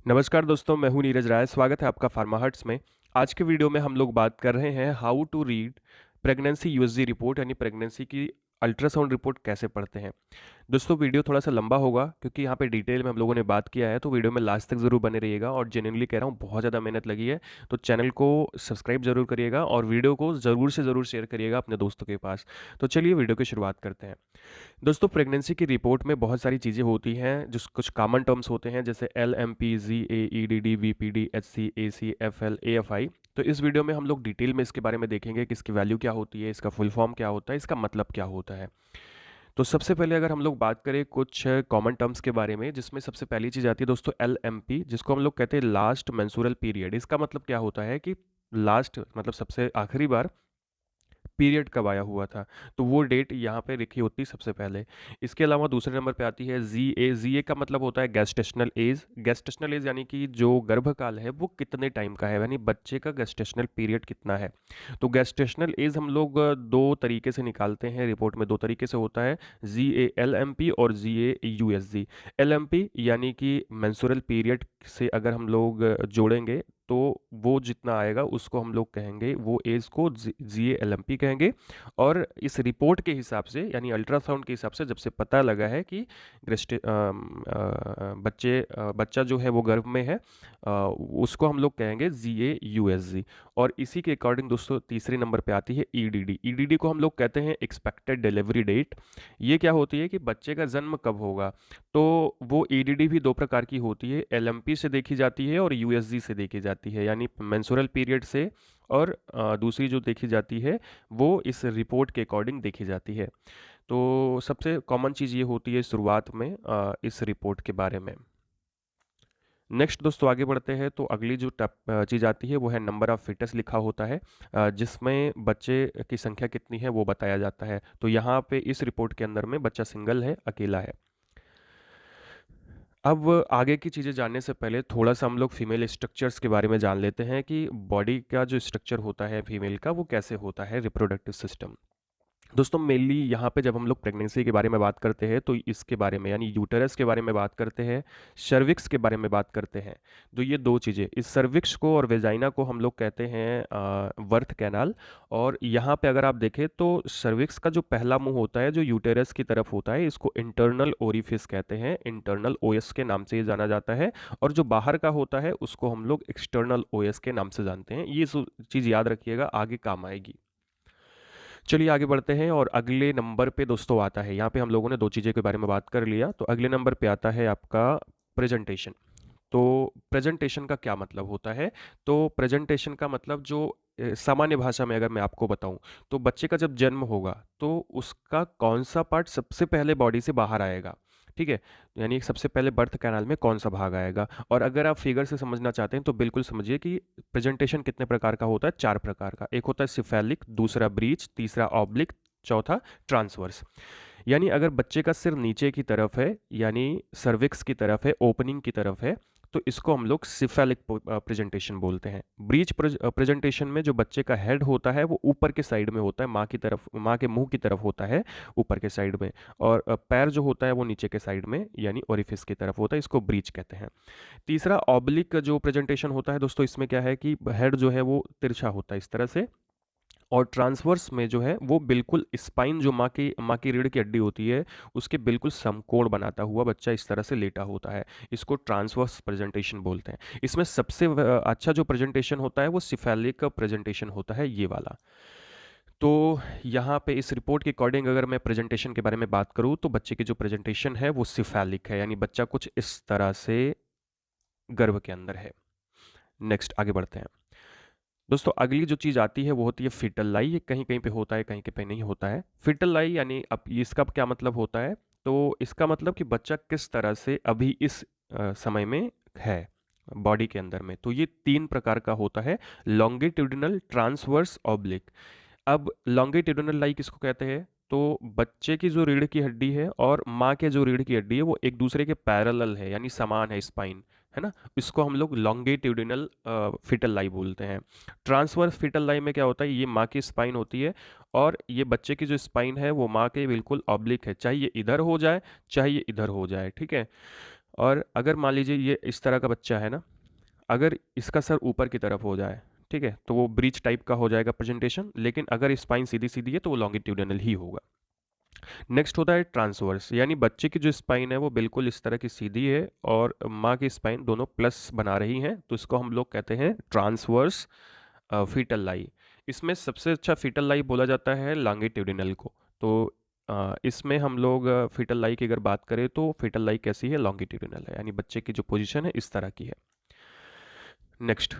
नमस्कार दोस्तों, मैं हूं नीरज राय। स्वागत है आपका फार्मा हर्ट्स में। आज के वीडियो में हम लोग बात कर रहे हैं how to read pregnancy USG report, यानी प्रेगनेंसी की अल्ट्रासाउंड रिपोर्ट कैसे पढ़ते हैं। दोस्तों वीडियो थोड़ा सा लंबा होगा क्योंकि यहाँ पे डिटेल में हम लोगों ने बात किया है, तो वीडियो में लास्ट तक ज़रूर बने रहिएगा। और जेन्युइनली कह रहा हूँ, बहुत ज़्यादा मेहनत लगी है, तो चैनल को सब्सक्राइब जरूर करिएगा और वीडियो को ज़रूर से ज़रूर शेयर करिएगा अपने दोस्तों के पास। तो चलिए वीडियो की शुरुआत करते हैं। दोस्तों प्रेगनेंसी की रिपोर्ट में बहुत सारी चीज़ें होती हैं, जो कुछ कॉमन टर्म्स होते हैं, जैसे L M P, G A, E D D, V P D, H C, A C, F L, A F I. तो इस वीडियो में हम लोग डिटेल में इसके बारे में देखेंगे कि इसकी वैल्यू क्या होती है, इसका फुल फॉर्म क्या होता है, इसका मतलब क्या होता है। तो सबसे पहले अगर हम लोग बात करें कुछ कॉमन टर्म्स के बारे में, जिसमें सबसे पहली चीज़ आती है दोस्तों एल एम पी, जिसको हम लोग कहते हैं लास्ट मेंस्ट्रुअल पीरियड। इसका मतलब क्या होता है कि लास्ट मतलब सबसे आखिरी बार पीरियड कब आया हुआ था, तो वो डेट यहाँ पे लिखी होती है सबसे पहले। इसके अलावा दूसरे नंबर पे आती है जी ए। जी ए का मतलब होता है गेस्टेशनल एज। गेस्टेशनल एज यानी कि जो गर्भकाल है वो कितने टाइम का है, यानी बच्चे का गेस्टेशनल पीरियड कितना है। तो गेस्टेशनल एज हम लोग दो तरीके से निकालते हैं, रिपोर्ट में दो तरीके से होता है, G A L M P और G A U S G. L M P यानी कि मेंस्ट्रुअल पीरियड से अगर हम लोग जोड़ेंगे तो वो जितना आएगा उसको हम लोग कहेंगे, वो एज को जी ए एल एम पी कहेंगे। और इस रिपोर्ट के हिसाब से, यानी अल्ट्रासाउंड के हिसाब से, जब से पता लगा है कि बच्चा जो है वो गर्भ में है, उसको हम लोग कहेंगे जी ए यू एस जी। और इसी के अकॉर्डिंग दोस्तों तीसरे नंबर पे आती है ई डी डी। ई डी डी को हम लोग कहते हैं एक्सपेक्टेड डिलीवरी डेट। ये क्या होती है कि बच्चे का जन्म कब होगा। तो वो ईडीडी भी दो प्रकार की होती है, एलएमपी से देखी जाती है और यूएसजी से देखी जाती है, यानी मेंस्ट्रुअल पीरियड से। और दूसरी जो देखी जाती है वो इस रिपोर्ट के अकॉर्डिंग देखी जाती है। तो सबसे कॉमन चीज़ ये होती है शुरुआत में इस रिपोर्ट के बारे में। नेक्स्ट दोस्तों आगे बढ़ते हैं, तो अगली जो चीज़ आती है वो है नंबर ऑफ़ फीटस लिखा होता है, जिसमें बच्चे की संख्या कितनी है वो बताया जाता है। तो यहाँ पे इस रिपोर्ट के अंदर में बच्चा सिंगल है, अकेला है। अब आगे की चीज़ें जानने से पहले थोड़ा सा हम लोग फीमेल स्ट्रक्चर्स के बारे में जान लेते हैं कि बॉडी का जो स्ट्रक्चर होता है फीमेल का वो कैसे होता है, रिप्रोडक्टिव सिस्टम। दोस्तों मेनली यहाँ पे जब हम लोग प्रेगनेंसी के बारे में बात करते हैं तो इसके बारे में, यानी यूटेरस के बारे में बात करते हैं, सर्विक्स के बारे में बात करते हैं। तो ये दो चीज़ें, इस सर्विक्स को और वेजाइना को हम लोग कहते हैं वर्थ कैनाल। और यहाँ पे अगर आप देखें तो सर्विक्स का जो पहला मुंह होता है जो यूटेरस की तरफ होता है, इसको इंटरनल ओरिफिस कहते हैं, इंटरनल ओएस के नाम से ये जाना जाता है। और जो बाहर का होता है उसको हम लोग एक्सटर्नल ओएस के नाम से जानते हैं। ये चीज़ याद रखिएगा, आगे काम आएगी। चलिए आगे बढ़ते हैं, और अगले नंबर पे दोस्तों आता है, यहाँ पे हम लोगों ने दो चीज़ों के बारे में बात कर लिया, तो अगले नंबर पे आता है आपका प्रेजेंटेशन। तो प्रेजेंटेशन का क्या मतलब होता है। तो प्रेजेंटेशन का मतलब जो सामान्य भाषा में अगर मैं आपको बताऊं, तो बच्चे का जब जन्म होगा तो उसका कौन सा पार्ट सबसे पहले बॉडी से बाहर आएगा, ठीक है। यानी सबसे पहले बर्थ कैनाल में कौन सा भाग आएगा। और अगर आप फिगर से समझना चाहते हैं तो बिल्कुल समझिए कि प्रेजेंटेशन कितने प्रकार का होता है, चार प्रकार का। एक होता है सिफेलिक, दूसरा ब्रीच, तीसरा ऑब्लिक, चौथा ट्रांसवर्स। यानी अगर बच्चे का सिर नीचे की तरफ है, यानी सर्विक्स की तरफ है, ओपनिंग की तरफ है, तो इसको हम लोग सिफेलिक प्रेजेंटेशन बोलते हैं। ब्रीच प्रेजेंटेशन में जो बच्चे का हेड होता है वो ऊपर के साइड में होता है, माँ की तरफ, माँ के मुंह की तरफ होता है, ऊपर के साइड में। और पैर जो होता है वो नीचे के साइड में, यानी ओरिफिस की तरफ होता है, इसको ब्रीच कहते हैं। तीसरा ऑब्लिक जो प्रेजेंटेशन होता है दोस्तों, इसमें क्या है कि हेड जो है वो तिरछा होता है इस तरह से। और ट्रांसवर्स में जो है वो बिल्कुल स्पाइन, जो माँ की रीढ़ की हड्डी होती है, उसके बिल्कुल समकोण बनाता हुआ बच्चा इस तरह से लेटा होता है। इसको ट्रांसवर्स प्रेजेंटेशन बोलते हैं। इसमें सबसे अच्छा जो प्रेजेंटेशन होता है वो सिफेलिक प्रेजेंटेशन होता है, ये वाला। तो यहाँ पे इस रिपोर्ट के अकॉर्डिंग अगर मैं प्रेजेंटेशन के बारे में बात करूँ तो बच्चे की जो प्रेजेंटेशन है वो सिफेलिक है, यानी बच्चा कुछ इस तरह से गर्भ के अंदर है। नेक्स्ट आगे बढ़ते हैं। दोस्तों अगली जो चीज़ आती है वो होती है फीटल लाई। ये कहीं कहीं पे होता है, कहीं कहीं पे नहीं होता है। फीटल लाई यानी अब इसका क्या मतलब होता है, तो इसका मतलब कि बच्चा किस तरह से अभी इस समय में है बॉडी के अंदर में। तो ये तीन प्रकार का होता है, लॉन्गिट्यूडिनल, ट्रांसवर्स, ऑब्लिक। अब लॉन्गिट्यूडिनल लाई किसको कहते हैं, तो बच्चे की जो रीढ़ की हड्डी है और माँ के जो रीढ़ की हड्डी है वो एक दूसरे के पैरेलल है, यानी समान है, स्पाइन है ना। इसको हम लोग लॉन्गिट्यूडिनल फिटल लाई बोलते हैं। ट्रांसवर्स फिटल लाई में क्या होता है, ये माँ की स्पाइन होती है और ये बच्चे की जो स्पाइन है वो माँ के बिल्कुल ऑब्लिक है, चाहे ये इधर हो जाए चाहे ये इधर हो जाए, ठीक है। और अगर मान लीजिए ये इस तरह का बच्चा है ना, अगर इसका सर ऊपर की तरफ हो जाए, ठीक है, तो वो ब्रीच टाइप का हो जाएगा प्रेजेंटेशन, लेकिन अगर स्पाइन सीधी सीधी है तो वो लॉन्गिट्यूडिनल ही होगा। नेक्स्ट होता है ट्रांसवर्स, यानी बच्चे की जो स्पाइन है वो बिल्कुल इस तरह की सीधी है और माँ की स्पाइन दोनों प्लस बना रही हैं, तो इसको हम लोग कहते हैं ट्रांसवर्स फीटल लाई। इसमें सबसे अच्छा फीटल लाई बोला जाता है लॉन्गिट्यूडिनल को। तो इसमें हम लोग फीटल लाई की अगर बात करें तो फीटल लाई कैसी है, लॉन्गिट्यूडिनल है, यानी बच्चे की जो पोजीशन है इस तरह की है। नेक्स्ट,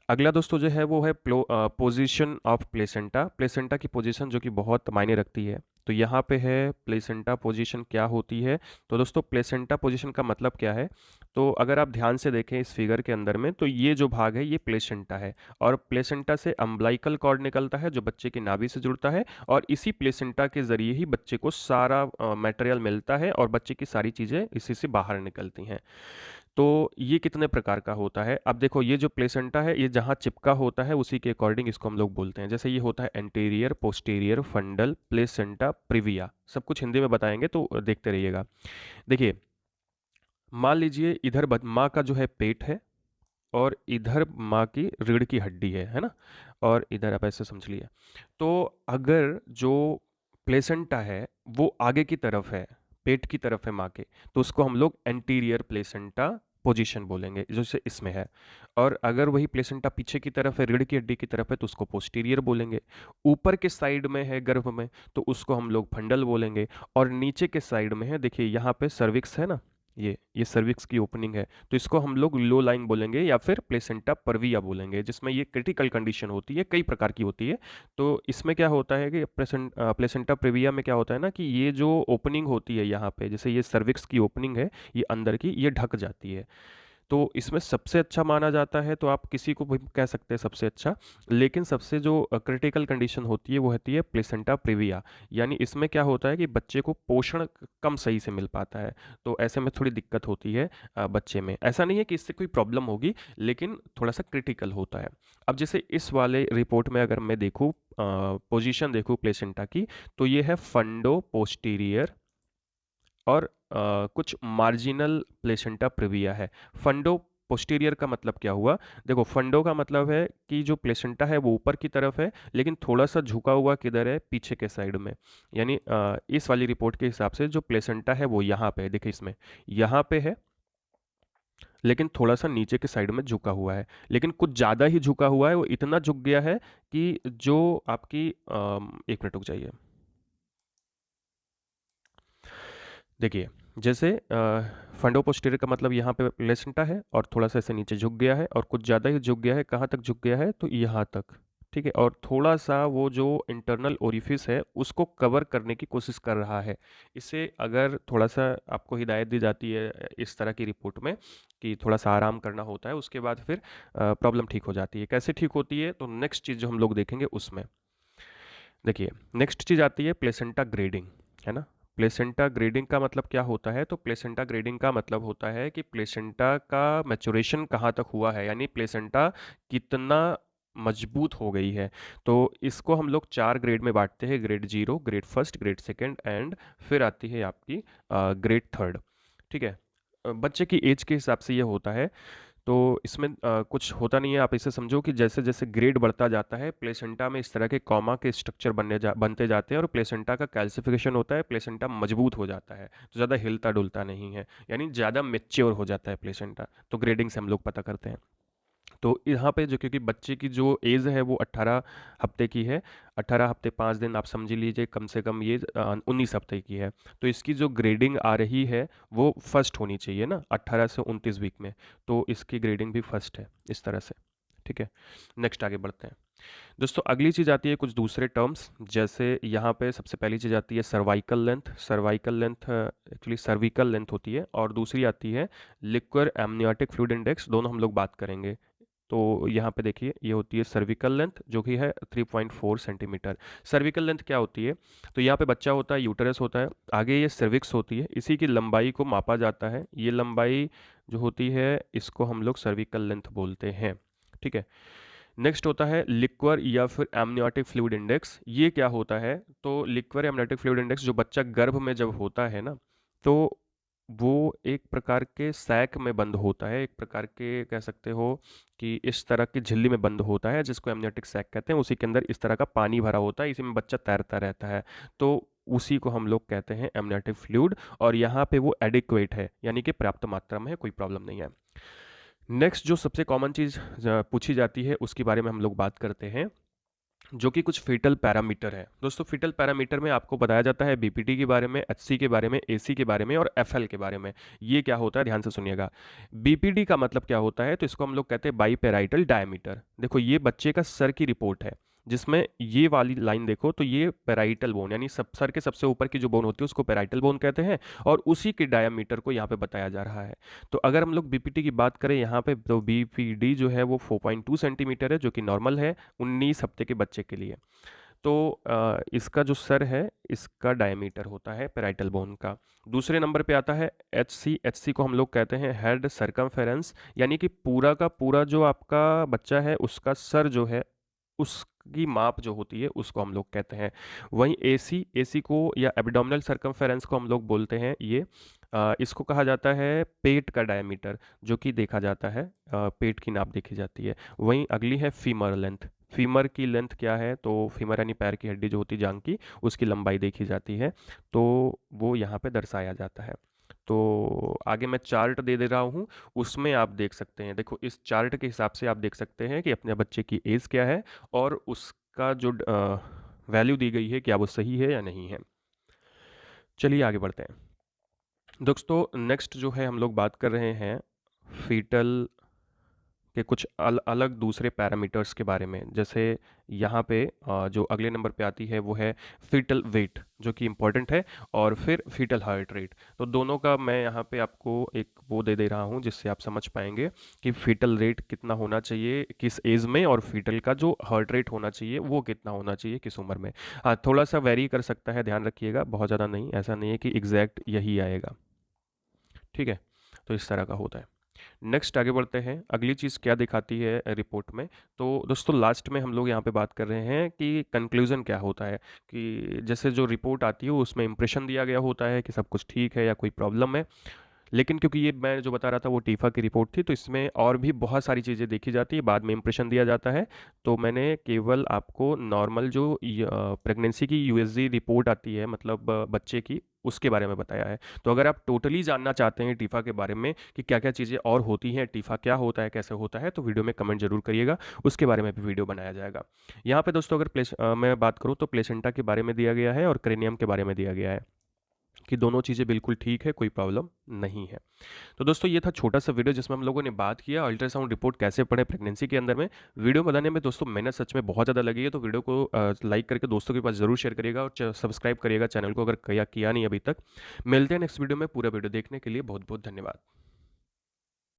अगला दोस्तों जो है वो है पोजीशन ऑफ प्लेसेंटा। प्लेसेंटा की पोजीशन जो कि बहुत मायने रखती है। तो यहाँ पे है प्लेसेंटा पोजीशन क्या होती है। तो दोस्तों प्लेसेंटा पोजीशन का मतलब क्या है, तो अगर आप ध्यान से देखें इस फिगर के अंदर में, तो ये जो भाग है ये प्लेसेंटा है, और प्लेसेंटा से अम्बलाइकल कॉर्ड निकलता है जो बच्चे की नाभि से जुड़ता है, और इसी प्लेसेंटा के जरिए ही बच्चे को सारा मटेरियल मिलता है और बच्चे की सारी चीज़ें इसी से बाहर निकलती हैं। तो ये कितने प्रकार का होता है, अब देखो ये जो प्लेसेंटा है ये जहाँ चिपका होता है उसी के अकॉर्डिंग इसको हम लोग बोलते हैं। जैसे ये होता है anterior, posterior, fundal, placenta, previa, सब कुछ हिंदी में बताएंगे तो देखते रहिएगा। देखिए, मान लीजिए इधर माँ का जो है पेट है, और इधर माँ की रीढ़ की हड्डी है ना, और इधर आप ऐसे समझ लिए। तो अगर जो प्लेसेंटा है वो आगे की तरफ है, पेट की तरफ है माँ के, तो उसको हम लोग एंटीरियर प्लेसेंटा पोजीशन बोलेंगे, जैसे इसमें है। और अगर वही प्लेसेंटा पीछे की तरफ है, रीढ़ की हड्डी की तरफ है, तो उसको पोस्टीरियर बोलेंगे। ऊपर के साइड में है गर्भ में, तो उसको हम लोग फंडल बोलेंगे। और नीचे के साइड में है, देखिए यहाँ पे सर्विक्स है ना, ये सर्विक्स की ओपनिंग है, तो इसको हम लोग लो लाइन बोलेंगे या फिर प्लेसेंटा परविया बोलेंगे, जिसमें ये क्रिटिकल कंडीशन होती है, कई प्रकार की होती है। तो इसमें क्या होता है कि प्लेसेंटा प्रेविया में क्या होता है ना, कि ये जो ओपनिंग होती है यहाँ पे, जैसे ये सर्विक्स की ओपनिंग है, ये अंदर की ये ढक जाती है। तो इसमें सबसे अच्छा माना जाता है, तो आप किसी को भी कह सकते हैं सबसे अच्छा, लेकिन सबसे जो क्रिटिकल कंडीशन होती है वो होती है प्लेसेंटा प्रिविया। यानी इसमें क्या होता है कि बच्चे को पोषण कम सही से मिल पाता है, तो ऐसे में थोड़ी दिक्कत होती है बच्चे में। ऐसा नहीं है कि इससे कोई प्रॉब्लम होगी, लेकिन थोड़ा सा क्रिटिकल होता है। अब जैसे इस वाले रिपोर्ट में अगर मैं देखूँ, पोजीशन देखूँ प्लेसेंटा की, तो ये है फंडो पोस्टीरियर और कुछ मार्जिनल प्लेसेंटा प्रिविया है। फंडो पोस्टीरियर का मतलब क्या हुआ, देखो फंडो का मतलब है कि जो प्लेसेंटा है वो ऊपर की तरफ है, लेकिन थोड़ा सा झुका हुआ किधर है, पीछे के साइड में। यानी इस वाली रिपोर्ट के हिसाब से जो प्लेसेंटा है वो यहाँ पे है, देखिए इसमें यहाँ पे है, लेकिन थोड़ा सा नीचे के साइड में झुका हुआ है, लेकिन कुछ ज़्यादा ही झुका हुआ है, वो इतना झुक गया है कि जो आपकी एक मिनट रुक जाइए। देखिए, जैसे फंडो पोस्टीरियर का मतलब यहाँ पे प्लेसेंटा है और थोड़ा सा ऐसे नीचे झुक गया है, और कुछ ज़्यादा ही झुक गया है, कहाँ तक झुक गया है, तो यहाँ तक, ठीक है। और थोड़ा सा वो जो इंटरनल ओरिफिस है उसको कवर करने की कोशिश कर रहा है। इससे अगर थोड़ा सा आपको हिदायत दी जाती है इस तरह की रिपोर्ट में कि थोड़ा सा आराम करना होता है, उसके बाद फिर प्रॉब्लम ठीक हो जाती है। कैसे ठीक होती है, तो नेक्स्ट चीज़ जो हम लोग देखेंगे उसमें देखिए, नेक्स्ट चीज़ आती है प्लेसेंटा ग्रेडिंग, है ना। प्लेसेंटा ग्रेडिंग का मतलब क्या होता है, तो प्लेसेंटा ग्रेडिंग का मतलब होता है कि प्लेसेंटा का मैच्योरेशन कहाँ तक हुआ है, यानी प्लेसेंटा कितना मजबूत हो गई है। तो इसको हम लोग 4 ग्रेड में बांटते हैं, grade 0, grade first, grade second, and फिर आती है आपकी ग्रेड थर्ड, ठीक है। बच्चे की एज के हिसाब से ये होता है। तो इसमें कुछ होता नहीं है, आप इसे समझो कि जैसे जैसे ग्रेड बढ़ता जाता है, प्लेसेंटा में इस तरह के कॉमा के स्ट्रक्चर बनते जाते हैं, और प्लेसेंटा का कैल्सिफिकेशन होता है, प्लेसेंटा मजबूत हो जाता है, तो ज़्यादा हिलता डुलता नहीं है, यानी ज़्यादा मेच्योर हो जाता है प्लेसेंटा। तो ग्रेडिंग से हम लोग पता करते हैं। तो यहाँ पे जो, क्योंकि बच्चे की जो एज है वो 18 हफ्ते की है, 18 हफ्ते 5 दिन आप समझ लीजिए, कम से कम ये 19 हफ्ते की है, तो इसकी जो ग्रेडिंग आ रही है वो फर्स्ट होनी चाहिए ना, 18 से 29 वीक में, तो इसकी ग्रेडिंग भी फर्स्ट है इस तरह से, ठीक है। नेक्स्ट आगे बढ़ते हैं दोस्तों। अगली चीज़ आती है कुछ दूसरे टर्म्स, जैसे यहाँ पे सबसे पहली चीज़ आती है cervical length. Cervical length actually cervical length होती है, और दूसरी आती है लिक्विड एमनियोटिक फ्लूइड इंडेक्स, दोनों हम लोग बात करेंगे। तो यहाँ पे देखिए ये होती है सर्विकल लेंथ, जो कि है 3.4 सेंटीमीटर। सर्विकल लेंथ क्या होती है, तो यहाँ पे बच्चा होता है, यूटरस होता है, आगे ये सर्विक्स होती है, इसी की लंबाई को मापा जाता है। ये लंबाई जो होती है इसको हम लोग सर्विकल लेंथ बोलते हैं, ठीक है। नेक्स्ट होता है लिक्वर या फिर एमनियोटिक फ्लूइड इंडेक्स। ये क्या होता है, तो लिक्वर एमनियोटिक फ्लूइड इंडेक्स जो बच्चा गर्भ में जब होता है ना, तो वो एक प्रकार के सैक में बंद होता है, एक प्रकार के कह सकते हो कि इस तरह की झिल्ली में बंद होता है जिसको एमनियोटिक सैक कहते हैं। उसी के अंदर इस तरह का पानी भरा होता है, इसी में बच्चा तैरता रहता है। तो उसी को हम लोग कहते हैं एमनियोटिक फ्लूइड, और यहाँ पे वो एडिक्वेट है, यानी कि पर्याप्त मात्रा में है, कोई प्रॉब्लम नहीं है। नेक्स्ट जो सबसे कॉमन चीज़ पूछी जाती है उसके बारे में हम लोग बात करते हैं, जो कि कुछ फीटल पैरामीटर है। दोस्तों फीटल पैरामीटर में आपको बताया जाता है बीपीटी के बारे में, एचसी के बारे में, एसी के बारे में और एफएल के बारे में। ये क्या होता है, ध्यान से सुनिएगा। बीपीडी का मतलब क्या होता है, तो इसको हम लोग कहते हैं बाईपेराइटल डायमीटर। देखो ये बच्चे का सर की रिपोर्ट है, जिसमें ये वाली लाइन देखो तो ये पेराइटल बोन, यानी सब सर के सबसे ऊपर की जो बोन होती है उसको पेराइटल बोन कहते हैं, और उसी के डायमीटर को यहाँ पे बताया जा रहा है। तो अगर हम लोग बीपीटी की बात करें यहाँ पे, तो बीपीडी जो है वो 4.2 सेंटीमीटर है, जो कि नॉर्मल है 19 हफ्ते के बच्चे के लिए। तो इसका जो सर है इसका डायमीटर होता है पेराइटल बोन का। दूसरे नंबर पे आता है एचसी। एचसी को हम लोग कहते हैं हेड सरकमफेरेंस, यानी कि पूरा का पूरा जो आपका बच्चा है उसका सर जो है उसकी माप जो होती है उसको हम लोग कहते हैं। वहीं एसी, एसी को या एब्डोमिनल सरकमफेरेंस को हम लोग बोलते हैं ये, इसको कहा जाता है पेट का डायमीटर, जो कि देखा जाता है पेट की नाप देखी जाती है। वहीं अगली है फीमर लेंथ। फीमर की लेंथ क्या है, तो फीमर यानी पैर की हड्डी जो होती है जांग की, उसकी लंबाई देखी जाती है, तो वो यहाँ पे दर्शाया जाता है। तो आगे मैं चार्ट दे दे रहा हूँ, उसमें आप देख सकते हैं। देखो इस चार्ट के हिसाब से आप देख सकते हैं कि अपने बच्चे की एज क्या है और उसका जो वैल्यू दी गई है क्या वो सही है या नहीं है। चलिए आगे बढ़ते हैं। दोस्तों नेक्स्ट जो है हम लोग बात कर रहे हैं फीटल के कुछ अलग दूसरे पैरामीटर्स के बारे में। जैसे यहाँ पे जो अगले नंबर पे आती है वो है फीटल वेट, जो कि इम्पोर्टेंट है, और फिर फीटल हार्ट रेट। तो दोनों का मैं यहाँ पे आपको एक वो दे दे रहा हूँ जिससे आप समझ पाएंगे कि फीटल रेट कितना होना चाहिए किस एज में, और फीटल का जो हार्ट रेट होना चाहिए वो कितना होना चाहिए किस उम्र में। हाँ थोड़ा सा वेरी कर सकता है, ध्यान रखिएगा, बहुत ज़्यादा नहीं, ऐसा नहीं है कि एग्जैक्ट यही आएगा। ठीक है, तो इस तरह का होता है। नेक्स्ट आगे बढ़ते हैं, अगली चीज़ क्या दिखाती है रिपोर्ट में। तो दोस्तों लास्ट में हम लोग यहाँ पे बात कर रहे हैं कि कंक्लूज़न क्या होता है, कि जैसे जो रिपोर्ट आती है उसमें इंप्रेशन दिया गया होता है कि सब कुछ ठीक है या कोई प्रॉब्लम है। लेकिन क्योंकि ये मैं जो बता रहा था वो टीफा की रिपोर्ट थी, तो इसमें और भी बहुत सारी चीज़ें देखी जाती है, बाद में इंप्रेशन दिया जाता है। तो मैंने केवल आपको नॉर्मल जो प्रेगनेंसी की यूएसजी रिपोर्ट आती है, मतलब बच्चे की, उसके बारे में बताया है। तो अगर आप टोटली जानना चाहते हैं टीफा के बारे में कि क्या क्या चीज़ें और होती हैं, टीफा क्या होता है, कैसे होता है, तो वीडियो में कमेंट जरूर करिएगा, उसके बारे में भी वीडियो बनाया जाएगा। यहाँ पे दोस्तों अगर मैं बात करूँ तो प्लेसेंटा के बारे में दिया गया है और क्रेनियम के बारे में दिया गया है कि दोनों चीज़ें बिल्कुल ठीक है, कोई प्रॉब्लम नहीं है। तो दोस्तों ये था छोटा सा वीडियो जिसमें हम लोगों ने बात किया अल्ट्रासाउंड रिपोर्ट कैसे पढ़े प्रेगनेंसी के अंदर में। वीडियो बनाने में दोस्तों मेहनत सच में बहुत ज़्यादा लगी है, तो वीडियो को लाइक करके दोस्तों के पास ज़रूर शेयर करिएगा और सब्सक्राइब करिएगा चैनल को अगर किया नहीं अभी तक। मिलते हैं नेक्स्ट वीडियो में। पूरा वीडियो देखने के लिए बहुत बहुत धन्यवाद।